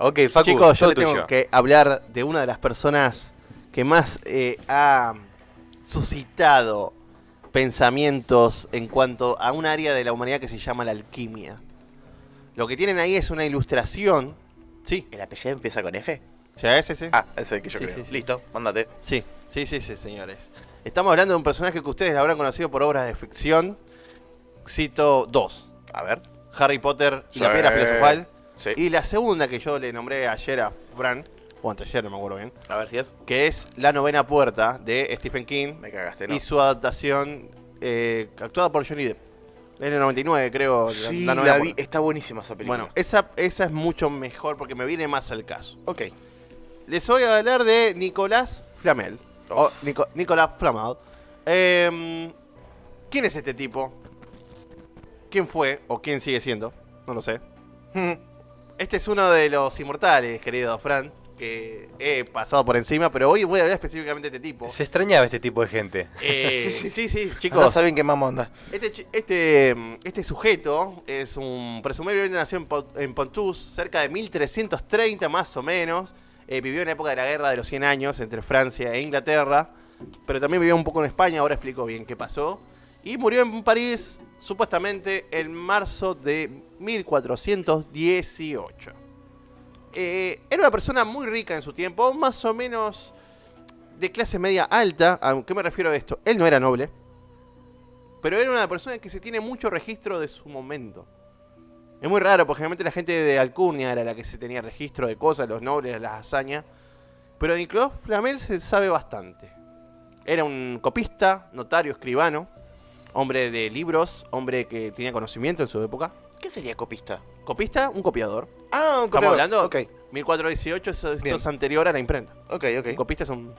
Ok, Facu, Chicos, yo todo le tengo tuyo. que hablar de una de las personas que más ha suscitado pensamientos en cuanto a un área de la humanidad que se llama la alquimia. Lo que tienen ahí es una ilustración. Sí, ¿El apellido empieza con F? ¿ya es ese? Ah, ese es el que yo Sí, creo. sí, sí. Listo, mándate. Sí, señores. Estamos hablando de un personaje que ustedes habrán conocido por obras de ficción. Cito dos: A ver. Harry Potter y Sí. la Piedra Filosofal. Sí. Y la segunda que yo le nombré ayer a Fran, o anteayer, no me acuerdo bien, A ver si es. que es La Novena Puerta de Stephen King Me cagaste, ¿no? y su adaptación actuada por Johnny Depp. En el 99, creo. Sí, La Novena la vi. Puerta. Está buenísima esa película. Bueno, esa es mucho mejor porque me viene más al caso. Ok. Les voy a hablar de Nicolas Flamel. O Nicolas Flamel. ¿Quién es este tipo? ¿Quién fue o quién sigue siendo? No lo sé. Este es uno de los inmortales, querido Fran, que he pasado por encima, pero hoy voy a hablar específicamente de este tipo. Se extrañaba este tipo de gente. Sí, No chicos. saben qué mamá onda. Este sujeto es un presumiblemente nació en Pontous, cerca de 1330 más o menos. Vivió en la época de la Guerra de los 100 años entre Francia e Inglaterra, pero también vivió un poco en España, ahora explico bien qué pasó. Y murió en París, supuestamente en marzo de 1418. Era una persona muy rica en su tiempo, más o menos de clase media alta. ¿A qué me refiero a esto? Él no era noble, pero era una persona que se tiene mucho registro de su momento. Es muy raro, porque generalmente la gente de alcurnia era la que se tenía registro de cosas, los nobles, las hazañas. Pero de Nicolas Flamel se sabe bastante. Era un copista, notario, escribano, hombre de libros, hombre que tenía conocimiento en su época. ¿Qué sería copista? Copista, un copiador. Ah, un Estamos copiador. hablando Ok, 1418, esto Bien. es anterior a la imprenta. ok. Un copista es un...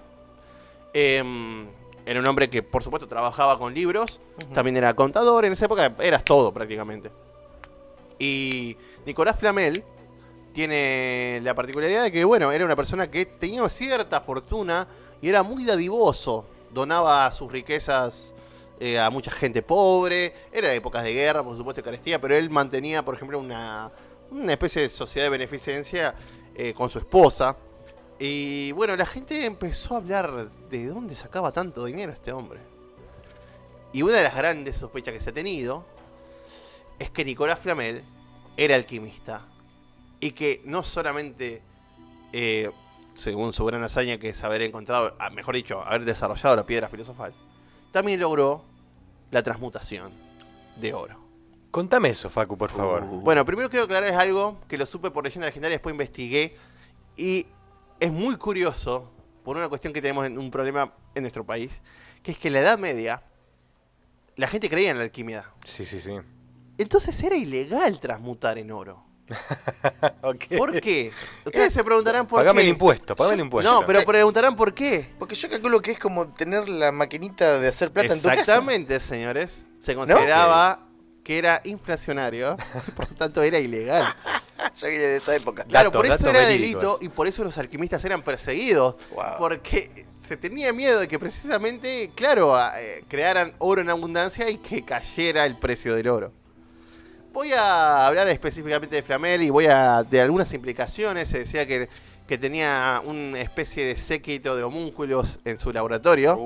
era un hombre que, por supuesto, trabajaba con libros. Ujú. También era contador. En esa época eras todo, prácticamente. Y Nicolas Flamel tiene la particularidad de que, bueno, era una persona que tenía cierta fortuna y era muy dadivoso. Donaba sus riquezas a mucha gente pobre. Era épocas de guerra, por supuesto, y carestía, pero él mantenía, por ejemplo, una especie de sociedad de beneficencia con su esposa. Y bueno, la gente empezó a hablar de dónde sacaba tanto dinero este hombre. Y una de las grandes sospechas que se ha tenido es que Nicolas Flamel era alquimista. Y que no solamente, según su gran hazaña, que es haber encontrado, mejor dicho, haber desarrollado la piedra filosofal, también logró la transmutación de oro. Contame eso, Facu, por favor. Bueno, primero quiero aclararles algo que lo supe por leyenda legendaria, después investigué. Y es muy curioso, por una cuestión que tenemos un problema en nuestro país, que es que en la Edad Media la gente creía en la alquimia. Sí, sí, sí. Entonces era ilegal transmutar en oro. Ok. ¿Por qué? Ustedes se preguntarán por Pagame qué. el impuesto, pagame el impuesto. No, pero preguntarán por qué. Porque yo calculo que es como tener la maquinita de hacer plata en tu casa. Exactamente, señores. Se consideraba que era inflacionario, por lo tanto era ilegal. Yo vine de esa época. Claro, Datos, por eso datos era verídicos. delito y por eso los alquimistas eran perseguidos. Wow. Porque se tenía miedo de que precisamente, claro, crearan oro en abundancia y que cayera el precio del oro. Voy a hablar específicamente de Flamel y de algunas implicaciones. Se decía que tenía una especie de séquito de homúnculos en su laboratorio.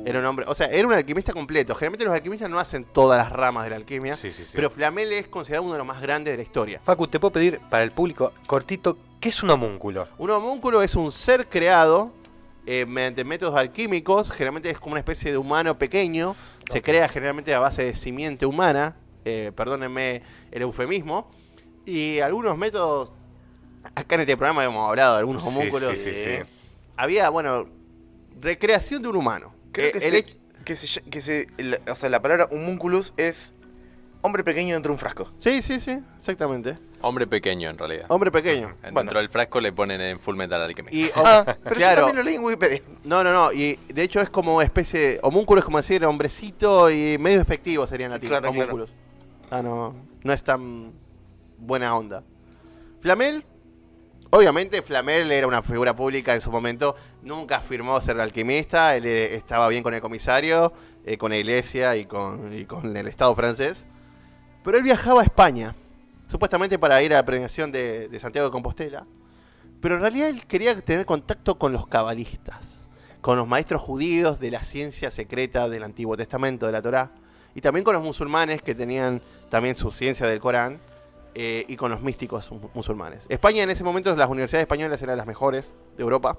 Era un hombre, o sea, era un alquimista completo. Generalmente los alquimistas no hacen todas las ramas de la alquimia, Sí, sí, sí. pero Flamel es considerado uno de los más grandes de la historia. Facu, te puedo pedir para el público cortito, ¿qué es un homúnculo? Un homúnculo es un ser creado mediante métodos alquímicos. Generalmente es como una especie de humano pequeño. Se Ok. crea generalmente a base de simiente humana. Perdónenme el eufemismo. Y algunos métodos. Acá en este programa hemos hablado de algunos Sí, homúnculos. sí, sí, sí. Había, bueno, recreación de un humano. Creo que, el hecho- o sea, la palabra homúnculus es hombre pequeño dentro de un frasco. Sí, exactamente. Hombre pequeño, en realidad. Hombre pequeño. Dentro del frasco le ponen en Full Metal Alchemist. Y, Pero claro. yo también lo leí en Wikipedia. No. Y de hecho es como especie de. Homúnculo es como decir hombrecito y medio despectivo sería en latín. Claro, Homúnculos. No es tan buena onda. Flamel. Obviamente Flamel era una figura pública en su momento. Nunca afirmó ser alquimista. Él estaba bien con el comisario, con la iglesia y con el Estado francés. Pero él viajaba a España. Supuestamente para ir a la peregrinación de Santiago de Compostela. Pero en realidad él quería tener contacto con los cabalistas, con los maestros judíos de la ciencia secreta del Antiguo Testamento, de la Torá, y también con los musulmanes que tenían también su ciencia del Corán, y con los místicos musulmanes. España en ese momento, las universidades españolas eran las mejores de Europa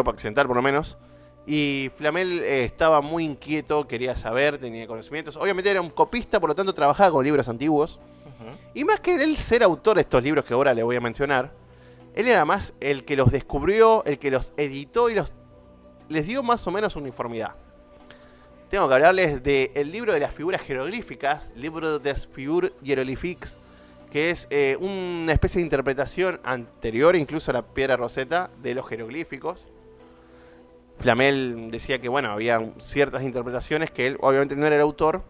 occidental por lo menos, y Flamel estaba muy inquieto, quería saber, tenía conocimientos. Obviamente era un copista, por lo tanto trabajaba con libros antiguos. Y más que él ser autor de estos libros que ahora le voy a mencionar, él era más el que los descubrió, el que los editó y les dio más o menos uniformidad. Tengo que hablarles del libro de las figuras jeroglíficas, Libro des Figures Hieroglyphiques, que es una especie de interpretación anterior incluso a la piedra roseta de los jeroglíficos. Flamel decía que bueno, había ciertas interpretaciones que él obviamente no era el autor,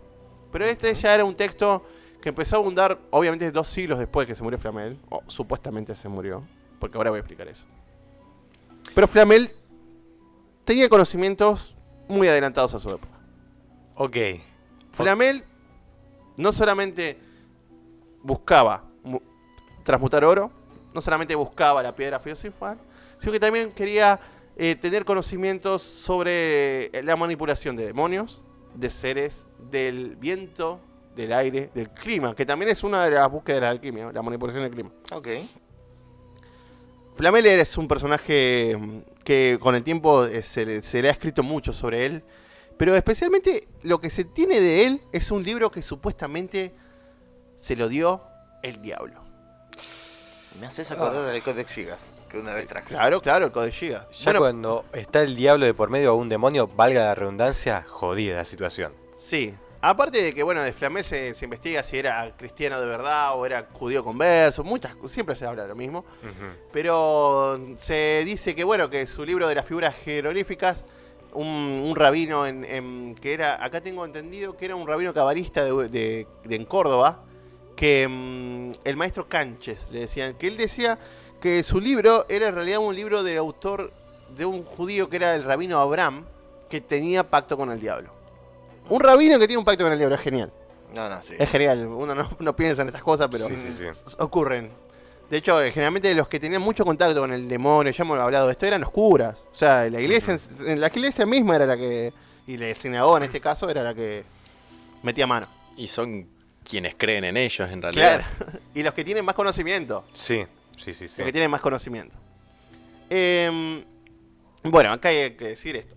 pero este ya era un texto que empezó a abundar obviamente 2 siglos después de que se murió Flamel, o supuestamente se murió, porque ahora voy a explicar eso. Pero Flamel tenía conocimientos muy adelantados a su época. Ok. Flamel no solamente buscaba transmutar oro, no solamente buscaba la piedra filosofal, sino que también quería tener conocimientos sobre la manipulación de demonios, de seres, del viento, del aire, del clima, que también es una de las búsquedas de la alquimia, la manipulación del clima. Ok. Flamel es un personaje que con el tiempo se le ha escrito mucho sobre él, pero especialmente lo que se tiene de él es un libro que supuestamente se lo dio el diablo. Me haces acordar del Codex Gigas, que una vez traje. Claro, el Codex Gigas. Ya cuando está el diablo de por medio o un demonio, valga la redundancia, jodida la situación. Sí. Aparte de que, bueno, de Flamel se investiga si era cristiano de verdad o era judío converso, siempre se habla de lo mismo. Pero se dice que, bueno, que su libro de las figuras jeroglíficas, un rabino que era, acá tengo entendido que era un rabino cabalista en Córdoba, que el maestro Canches le decían, que él decía que su libro era en realidad un libro de autor de un judío que era el rabino Abraham, que tenía pacto con el diablo. Un rabino que tiene un pacto con el diablo, es genial. No, sí. Es genial, uno no piensa en estas cosas, pero Sí. ocurren. De hecho, generalmente los que tenían mucho contacto con el demonio, ya hemos hablado de esto, eran los curas. O sea, la iglesia, en la iglesia misma era la que, y la sinagoga en este caso, era la que metía mano. Y son quienes creen en ellos, en realidad. Claro. Y los que tienen más conocimiento. Sí. Los que tienen más conocimiento. Bueno, acá hay que decir esto.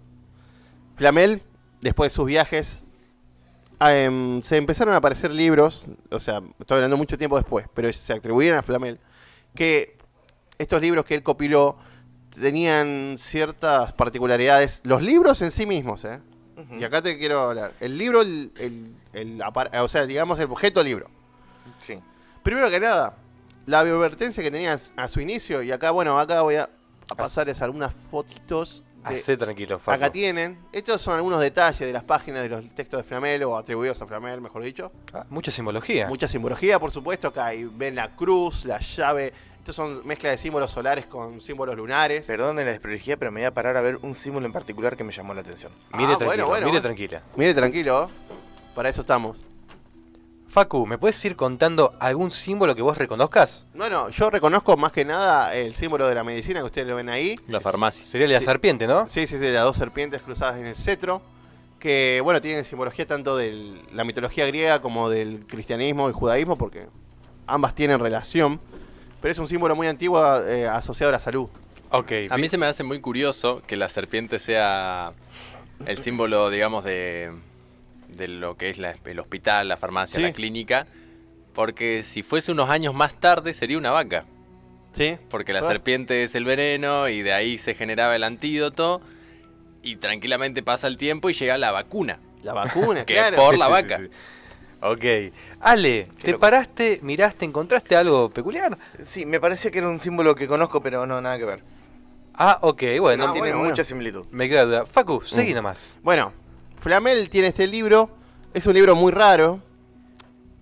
Flamel, después de sus viajes, se empezaron a aparecer libros, o sea, estoy hablando mucho tiempo después, pero se atribuyeron a Flamel, que estos libros que él compiló tenían ciertas particularidades. Los libros en sí mismos, y acá te quiero hablar. El libro, o sea, digamos el objeto libro. Sí. Primero que nada, la advertencia que tenía a su inicio, y acá, bueno, acá voy a pasarles algunas fotitos. Hacé tranquilo, Facu. Acá tienen. Estos son algunos detalles de las páginas de los textos de Flamel, o atribuidos a Flamel, mejor dicho. Mucha simbología. Mucha simbología, por supuesto. Acá ven la cruz, la llave. Estos son mezcla de símbolos solares con símbolos lunares. Perdón la desprolijidad, pero me voy a parar a ver un símbolo en particular que me llamó la atención. Mire tranquilo, bueno. mire tranquila. Mire tranquilo, para eso estamos. Facu, ¿me puedes ir contando algún símbolo que vos reconozcas? Bueno, yo reconozco más que nada el símbolo de la medicina que ustedes lo ven ahí. La farmacia. Sería la Sí. serpiente, ¿no? Sí, las 2 serpientes cruzadas en el cetro. Que, bueno, tienen simbología tanto de la mitología griega como del cristianismo y judaísmo, porque ambas tienen relación. Pero es un símbolo muy antiguo asociado a la salud. Ok. A mí se me hace muy curioso que la serpiente sea el símbolo, digamos, de lo que es el hospital, la farmacia, Sí. la clínica. Porque si fuese unos años más tarde sería una vaca. ¿Sí? Porque la Claro. serpiente es el veneno y de ahí se generaba el antídoto. Y tranquilamente pasa el tiempo y llega la vacuna. La vacuna, Que claro. por la Sí, vaca. sí. Ok. Ale, ¿te loco. paraste, miraste, encontraste algo peculiar? Sí, me parecía que era un símbolo que conozco, pero no, nada que ver. Ah, ok, bueno. No, tiene bueno. mucha similitud. Me queda duda. Facu, seguí nomás. Bueno, Flamel tiene este libro. Es un libro muy raro.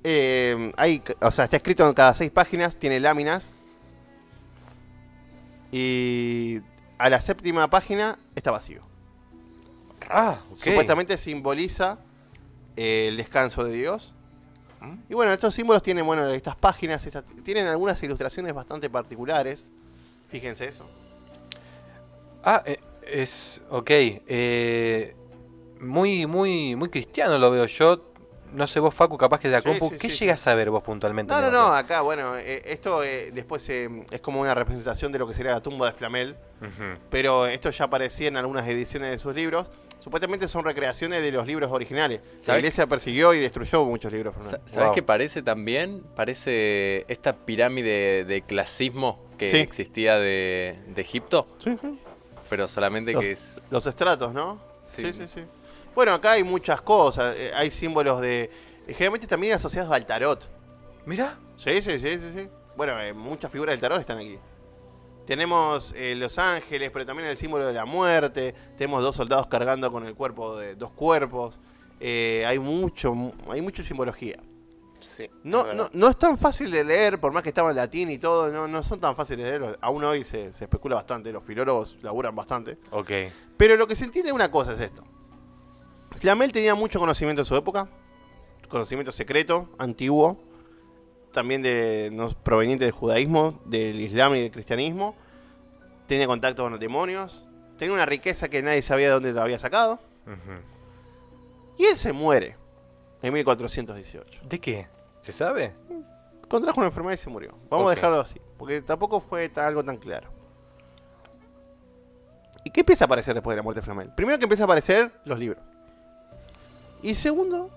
Está escrito en cada 6 páginas. Tiene láminas. Y a la 7ª página está vacío. Ah, ok. Supuestamente simboliza el descanso de Dios. Y bueno, estos símbolos tienen, bueno, estas páginas, tienen algunas ilustraciones bastante particulares. Fíjense eso. Ah, es. Ok. Muy cristiano lo veo yo. No sé vos, Facu, capaz que de la Sí, compu. sí, ¿Qué sí, llegas a ver vos puntualmente? No, en no, el no, orden? acá, bueno, esto después es como una representación de lo que sería la tumba de Flamel, Ujú. pero esto ya aparecía en algunas ediciones de sus libros. Supuestamente son recreaciones de los libros originales. La ¿Sabes? iglesia persiguió y destruyó muchos libros. Flamel. ¿Sabes Wow. qué parece también? Parece esta pirámide de clasismo que Sí. existía de Egipto, Sí, sí. pero solamente Los- que es... Los estratos, ¿no? Sí. Sí, sí, sí. Bueno, acá hay muchas cosas. Hay símbolos de... generalmente también asociados al tarot. Mirá. Sí, sí, sí, sí, sí. Bueno, muchas figuras del tarot están aquí. Tenemos los ángeles, pero también el símbolo de la muerte. Tenemos 2 soldados cargando con el cuerpo de 2 cuerpos. Hay mucha simbología. Sí, No, es verdad. no es tan fácil de leer, por más que estaba en latín y todo, no son tan fáciles de leer. Aún hoy se especula bastante, los filólogos laburan bastante. Ok. Pero lo que se entiende una cosa es esto. Flamel tenía mucho conocimiento en su época, conocimiento secreto, antiguo, también proveniente del judaísmo, del islam y del cristianismo. Tenía contacto con los demonios, tenía una riqueza que nadie sabía de dónde lo había sacado. Ujú. Y él se muere en 1418. ¿De qué? ¿Se sabe? Contrajo una enfermedad y se murió. Vamos Ok. a dejarlo así, porque tampoco fue algo tan claro. ¿Y qué empieza a aparecer después de la muerte de Flamel? Primero que empieza a aparecer los libros. Y segundo,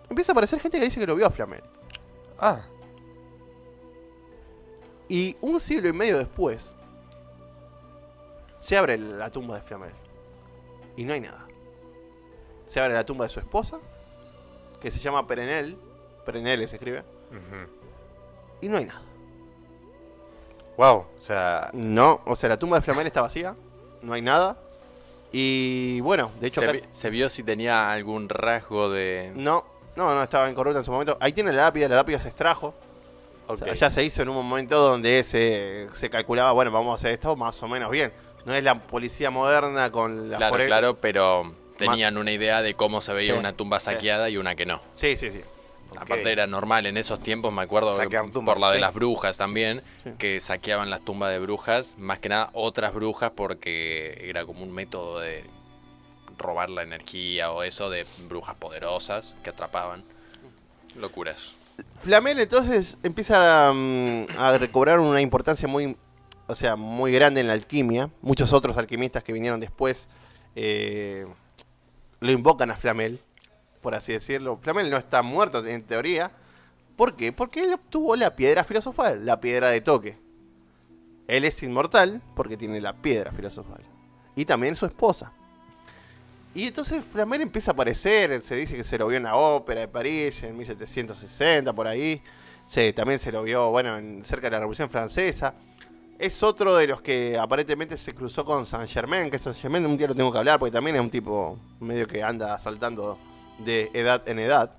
empieza a aparecer gente que dice que lo vio a Flamel. Ah. Y un siglo y medio después, se abre la tumba de Flamel. Y no hay nada. Se abre la tumba de su esposa, que se llama Perenelle. Perenelle se escribe. Ujú. Y no hay nada. Wow. O sea. No, o sea, la tumba de Flamel está vacía. No hay nada. Y bueno, de hecho... Se vio si tenía algún rasgo de... No, estaba incorrupta en su momento. Ahí tiene la lápida se extrajo. O Ok. sea, ya se hizo en un momento donde se calculaba, bueno, vamos a hacer esto más o menos bien. No es la policía moderna con la Claro, claro, pero tenían una idea de cómo se veía Sí, una tumba sí. saqueada y una que no. Sí, sí, sí. Ok. Aparte era normal en esos tiempos, me acuerdo, Saqueaban tumbas, por la de sí. las brujas también, Sí. que saqueaban las tumbas de brujas, más que nada otras brujas porque era como un método de robar la energía o eso de brujas poderosas que atrapaban. Locuras. Flamel entonces empieza a recobrar una importancia muy grande en la alquimia. Muchos otros alquimistas que vinieron después lo invocan a Flamel, por así decirlo. Flamel no está muerto en teoría. ¿Por qué? Porque él obtuvo la piedra filosofal, la piedra de toque. Él es inmortal porque tiene la piedra filosofal. Y también su esposa. Y entonces Flamel empieza a aparecer, se dice que se lo vio en la ópera de París en 1760, por ahí. También se lo vio, bueno, cerca de la Revolución Francesa. Es otro de los que aparentemente se cruzó con Saint Germain, que Saint Germain un día lo tengo que hablar, porque también es un tipo medio que anda saltando de edad en edad.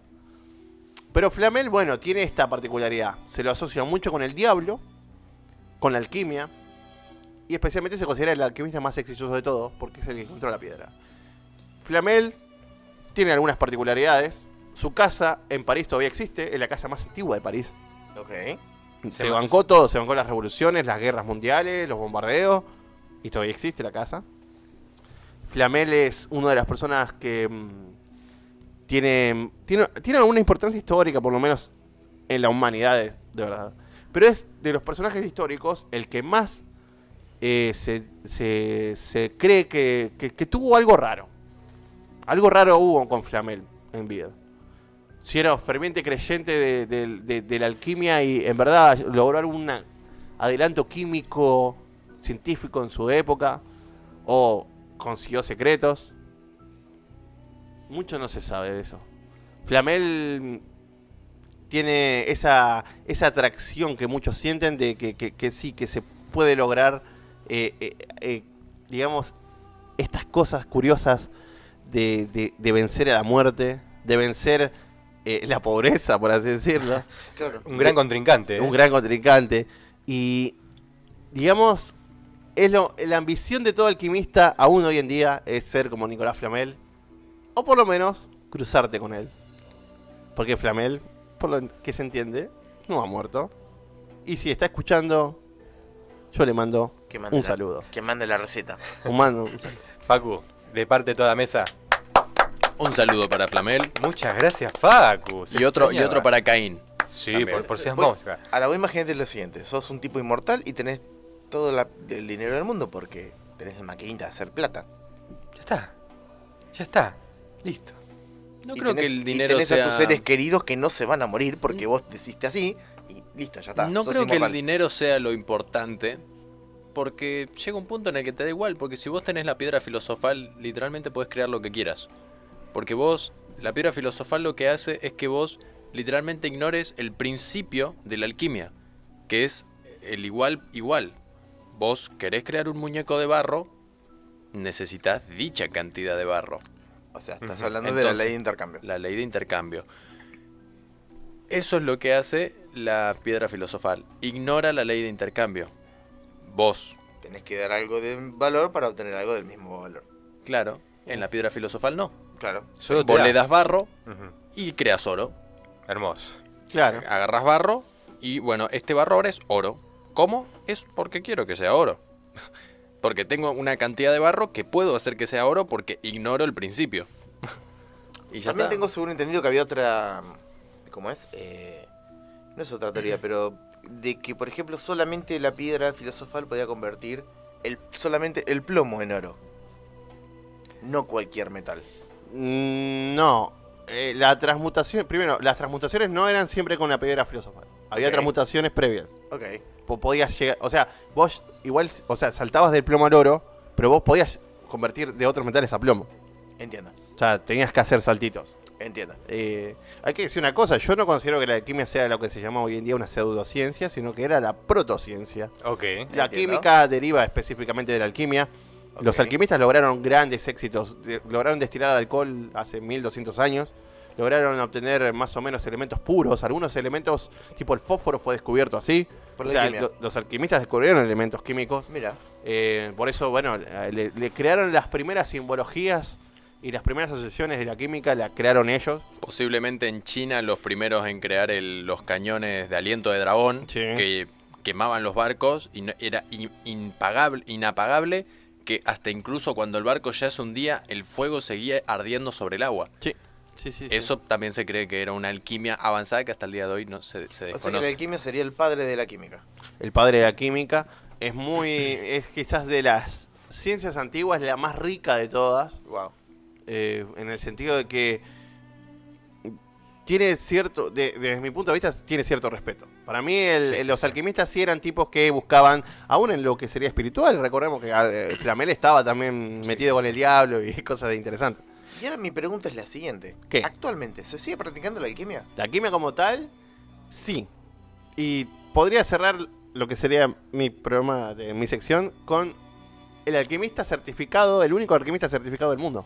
Pero Flamel, bueno, tiene esta particularidad. Se lo asocia mucho con el diablo, con la alquimia, y especialmente se considera el alquimista más exitoso de todos, porque es el que encontró la piedra. Flamel tiene algunas particularidades. Su casa en París todavía existe, es la casa más antigua de París. Ok. Se bancó todo, se bancó las revoluciones, las guerras mundiales, los bombardeos, y todavía existe la casa. Flamel es una de las personas que tiene alguna importancia histórica, por lo menos en la humanidad, de verdad. Pero es de los personajes históricos el que más se cree que tuvo algo raro. Algo raro hubo con Flamel en vida. Si era ferviente creyente de la alquimia y en verdad logró algún adelanto químico, científico en su época, o consiguió secretos. Mucho no se sabe de eso. Flamel tiene esa atracción que muchos sienten de que sí, que se puede lograr, digamos, estas cosas curiosas de vencer a la muerte, de vencer la pobreza, por así decirlo. Claro. Un gran contrincante. ¿eh? Un gran contrincante. Y, digamos, la ambición de todo alquimista, aún hoy en día, es ser como Nicolás Flamel. O por lo menos, cruzarte con él. Porque Flamel, por lo que se entiende, no ha muerto. Y si está escuchando, yo le mando Que mande un la- saludo. Que mande la receta. Un saludo. Facu, de parte de toda la mesa, Un saludo para Flamel muchas gracias, Facu. Se y otro extrañaba. para Caín. Sí, también. por si Vos- vamos. Ahora vos imagínate lo siguiente. Sos un tipo inmortal y tenés todo el dinero del mundo porque tenés la maquinita de hacer plata. Ya está. Ya está. Listo. No Y creo tenés- que el y dinero tenés sea... a tus seres queridos que no se van a morir porque vos deciste así y listo, ya está. No sos creo que el inmortal. dinero sea lo importante, porque llega un punto en el que te da igual, porque si vos tenés la piedra filosofal, literalmente podés crear lo que quieras. Porque vos, la piedra filosofal lo que hace es que vos literalmente ignores el principio de la alquimia, que es el igual igual. Vos querés crear un muñeco de barro, necesitas dicha cantidad de barro. O sea, estás Ujú. hablando de la Entonces, ley de intercambio. La ley de intercambio. Eso es lo que hace la piedra filosofal. Ignora la ley de intercambio. Vos, Tenés que dar algo de valor para obtener algo del mismo valor. claro, en la piedra filosofal no. Claro. Solo te Vos da. le das barro Ujú. y creas oro. Hermoso. Claro. Agarras barro y bueno, este barro ahora es oro. ¿Cómo? Es porque quiero que sea oro. Porque tengo una cantidad de barro que puedo hacer que sea oro porque ignoro el principio. Y ya También está. tengo según entendido que había otra... ¿Cómo es? No es otra teoría, pero de que, por ejemplo, solamente la piedra filosofal podía convertir solamente el plomo en oro. No cualquier metal. No. La transmutación, primero, las transmutaciones no eran siempre con la piedra filosofal. Había Ok. transmutaciones previas. Ok. Podías llegar, o sea, vos igual, o sea, saltabas del plomo al oro, pero vos podías convertir de otros metales a plomo. Entiendo. O sea, tenías que hacer saltitos. Entiendo. Hay que decir una cosa, yo no considero que la alquimia sea lo que se llama hoy en día una pseudociencia, sino que era la protociencia. Ok. La Entiendo. química deriva específicamente de la alquimia. Los Ok. alquimistas lograron grandes éxitos, lograron destilar alcohol hace 1200 años, lograron obtener más o menos elementos puros, algunos elementos tipo el fósforo fue descubierto así. Por O la sea, alquimia. los alquimistas descubrieron elementos químicos. Mira. Por eso, bueno, le crearon las primeras simbologías y las primeras asociaciones de la química, la crearon ellos. Posiblemente en China los primeros en crear los cañones de aliento de dragón Sí. que quemaban los barcos y era inapagable que hasta incluso cuando el barco ya se hundía el fuego seguía ardiendo sobre el agua. Sí. Sí. Eso también se cree que era una alquimia avanzada que hasta el día de hoy no se O sea que la desconoce. alquimia sería el padre de la química. El padre de la química es quizás de las ciencias antiguas la más rica de todas. Wow. En el sentido de que tiene cierto, desde mi punto de vista, tiene cierto respeto. Para mí, Sí, los sí. alquimistas sí eran tipos que buscaban, aún en lo que sería espiritual, recordemos que Flamel estaba también metido con el diablo y cosas interesantes. Y ahora mi pregunta es la siguiente. ¿Qué? ¿Actualmente se sigue practicando la alquimia? La alquimia como tal, sí. Y podría cerrar lo que sería mi programa, de mi sección, con el alquimista certificado, el único alquimista certificado del mundo,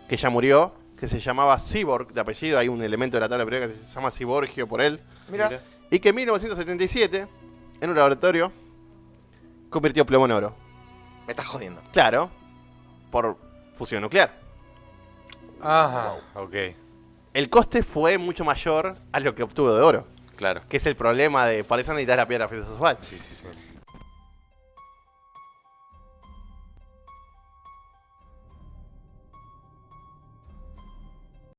que ya murió, que se llamaba Cyborg, de apellido, hay un elemento de la tabla periódica que se llama Cyborgio por él, Mira. y que en 1977, en un laboratorio, convirtió plomo en oro. Me estás jodiendo. Claro, por fusión nuclear. Ajá. Ok. El coste fue mucho mayor a lo que obtuvo de oro, Claro. que es el problema de, por eso necesitas la piedra filosofal. Sí.